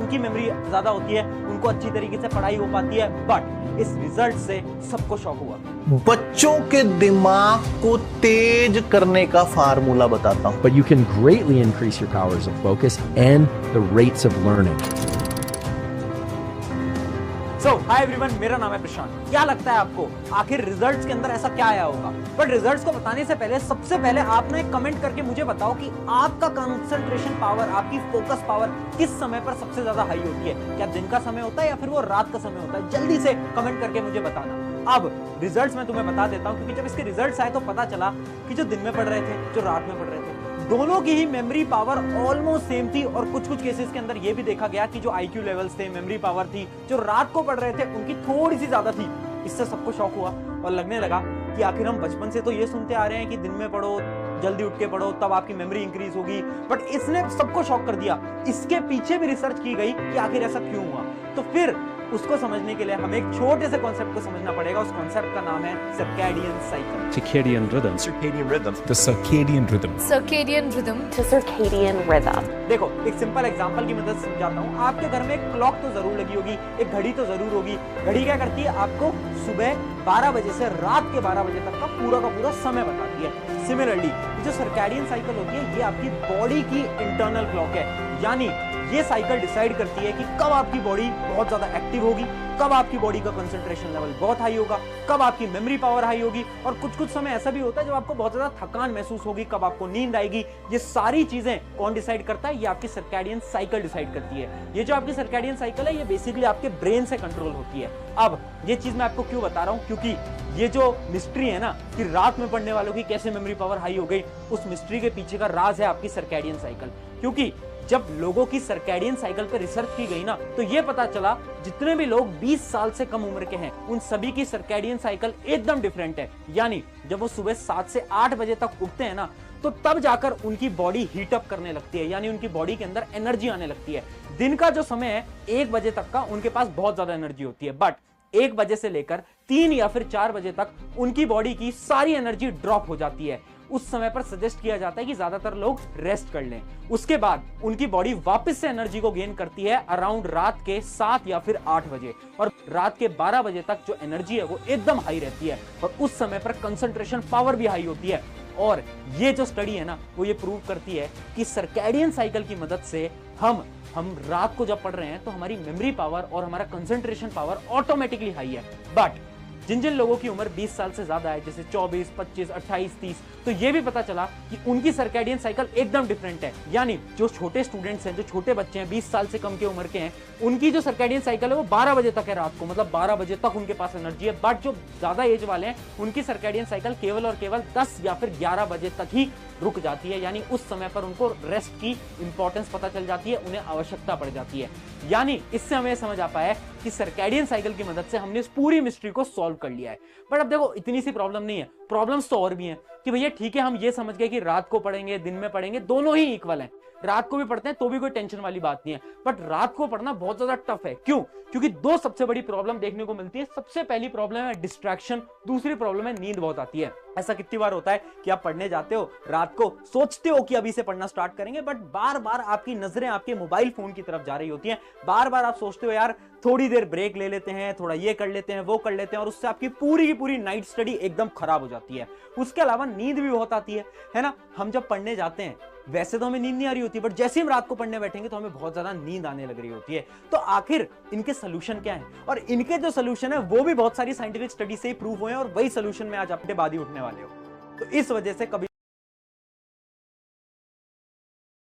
उनकी मेमोरी ज्यादा होती है, उनको अच्छी तरीके से पढ़ाई हो पाती है। बट इस रिजल्ट से सबको शॉक हुआ। बच्चों के दिमाग को तेज करने का फार्मूला बताता हूं। But you can greatly increase your powers of focus and the rates of learning. So hi everyone, मेरा नाम है प्रशांत। क्या लगता है आपको आखिर रिजल्ट्स के अंदर ऐसा क्या आया होगा? बट रिजल्ट्स को बताने से पहले सबसे पहले आप ना एक कमेंट करके मुझे बताओ कि आपका कंसंट्रेशन पावर, आपकी फोकस पावर किस समय पर सबसे ज्यादा हाई होती है। क्या दिन का समय होता है या फिर वो रात का समय होता है? जल्दी से कमेंट करके मुझे बताना। अब रिजल्ट्स मैं तुम्हें बता देता हूं, क्योंकि जब इसके रिजल्ट्स आए तो पता चला कि जो दिन में पढ़ रहे थे, जो रात में पढ़ रहे थे, दोनों की ही मेमोरी पावर ऑलमोस्ट सेम थी। और कुछ कुछ केसेस के अंदर यह भी देखा गया कि जो आईक्यू लेवल्स थे, मेमोरी पावर थी, जो रात को पढ़ रहे थे उनकी थोड़ी सी ज्यादा थी। इससे सबको शॉक हुआ और लगने लगा कि आखिर हम बचपन से तो ये सुनते आ रहे हैं कि दिन में पढ़ो, जल्दी उठ के पढ़ो, तब आपकी मेमोरी इंक्रीज होगी। बट इसने सबको शॉक कर दिया। इसके पीछे भी रिसर्च की गई कि आखिर ऐसा क्यों हुआ। तो फिर उसको समझने के लिए हमें एक छोटे से कॉन्सेप्ट को समझना पड़ेगा। उस कॉन्सेप्ट का नाम है circadian cycle. Circadian rhythm. Circadian rhythm. The circadian rhythm. Circadian rhythm. To circadian rhythm. देखो, एक सिंपल एग्जांपल की मदद से समझाता हूँ। आपके घर में एक क्लॉक तो जरूर लगी होगी, एक घड़ी तो जरूर होगी। घड़ी क्या करती है? आपको सुबह 12 बजे से रात के 12 बजे तक का पूरा समय बताती है। सिमिलरली जो सर्कैडियन साइकिल होती है, ये आपकी बॉडी की इंटरनल क्लॉक है। यानी ये साइकिल डिसाइड करती है कि कब आपकी बॉडी बहुत ज्यादा एक्टिव होगी, कब आपकी बॉडी का कंसंट्रेशन लेवल बहुत हाई होगा, कब आपकी मेमोरी पावर हाई होगी। और कुछ कुछ समय ऐसा भी होता है जब आपको बहुत ज्यादा थकान महसूस होगी, कब आपको नींद आएगी। ये सारी चीजें कौन डिसाइड करता है? ये आपकी सर्कैडियन साइकिल डिसाइड करती है। ये जो आपकी सर्कैडियन साइकिल है, ये बेसिकली आपके ब्रेन से कंट्रोल होती है। अब ये चीज मैं आपको क्यों बता रहा हूं? क्योंकि ये जो मिस्ट्री है ना कि रात में पढ़ने वालों की कैसे मेमोरी पावर हाई हो गई, उस मिस्ट्री के पीछे का राज है आपकी सर्कैडियन साइकिल। क्योंकि जब लोगों की सर्कैडियन साइकिल पे रिसर्च की गई ना, तो ये पता चला जितने भी लोग 20 साल से कम उम्र के हैं, उन सभी की सर्कैडियन साइकिल एकदम डिफरेंट है। यानी जब वो सुबह 7 से 8 बजे तक उठते हैं ना, तो तब जाकर उनकी बॉडी हीट अप करने लगती है। यानी उनकी बॉडी के अंदर एनर्जी आने लगती है। दिन का जो समय है 1 बजे तक का, उनके पास बहुत ज्यादा एनर्जी होती है। बट 1 बजे से लेकर 3 या फिर 4 बजे तक उनकी बॉडी की सारी एनर्जी ड्रॉप हो जाती है। उस समय पर सजेस्ट किया जाता है कि ज्यादातर लोग रेस्ट कर लें। उसके बाद उनकी बॉडी वापस से एनर्जी को गेन करती है अराउंड रात के 7 या फिर 8 बजे। और रात के 12 बजे तक जो एनर्जी है वो एकदम हाई रहती है। और उस समय पर कंसंट्रेशन पावर भी हाई होती है। और ये जो स्टडी है ना, वो ये प्रूव करती है कि सर्कैडियन साइकिल की मदद से हम रात को जब पढ़ रहे हैं तो हमारी मेमोरी पावर और हमारा कंसंट्रेशन पावर ऑटोमेटिकली हाई है। बट जिन जिन लोगों की उम्र 20 साल से ज्यादा है, जैसे 24, 25, 28, 30, तो ये भी पता चला कि उनकी सर्कैडियन साइकिल एकदम डिफरेंट है। यानी जो छोटे स्टूडेंट्स हैं, जो छोटे बच्चे हैं, 20 साल से कम की उम्र के हैं, उनकी जो सर्कैडियन साइकिल है वो 12 बजे तक है रात को, मतलब 12 बजे तक उनके पास एनर्जी है। बट जो ज्यादा एज वाले हैं, उनकी सर्कैडियन साइकिल केवल और केवल 10 या फिर 11 बजे तक ही रुक जाती है। यानी उस समय पर उनको रेस्ट की इंपॉर्टेंस पता चल जाती है, उन्हें आवश्यकता पड़ जाती है। यानी इससे हमें समझ आ पाया है कि सर्कैडियन साइकिल की मदद से हमने इस पूरी मिस्ट्री को सॉल्व कर लिया है। बट अब देखो, इतनी सी प्रॉब्लम नहीं है, प्रॉब्लम्स तो और भी हैं कि भैया ठीक है, हम ये समझ गए कि रात को पढ़ेंगे, दिन में पढ़ेंगे, दोनों ही इक्वल हैं। रात को भी पढ़ते हैं तो भी कोई टेंशन वाली बात नहीं है। बट रात को पढ़ना बहुत ज्यादा टफ है। क्यों? क्योंकि 2 सबसे बड़ी प्रॉब्लम देखने को मिलती है। सबसे पहली प्रॉब्लम है डिस्ट्रैक्शन, दूसरी प्रॉब्लम है नींद बहुत आती है। ऐसा कितनी बार होता है कि आप पढ़ने जाते हो, रात को सोचते हो कि अभी से पढ़ना स्टार्ट करेंगे, बट बार बार आपकी नजरें आपके मोबाइल फोन की तरफ जा रही होती हैं। बार बार आप सोचते हो यार थोड़ी देर ब्रेक ले लेते हैं, थोड़ा ये कर लेते हैं, वो कर लेते हैं, और उससे आपकी पूरी की पूरी नाइट स्टडी एकदम खराब हो जाती है। उसके अलावा नींद भी बहुत आती है ना। हम जब पढ़ने जाते हैं, वैसे तो हमें नींद नहीं आ रही होती, बट जैसे हम रात को पढ़ने बैठेंगे तो हमें बहुत ज्यादा नींद आने लग रही होती है। तो आखिर इनके सोल्यूशन क्या है? और इनके जो सोल्यूशन है वो भी बहुत सारी साइंटिफिक स्टडी से ही प्रूव हुए हैं, और वही सोल्यूशन में आज अपने बाद ही उठने वाले हो। तो इस वजह से कभी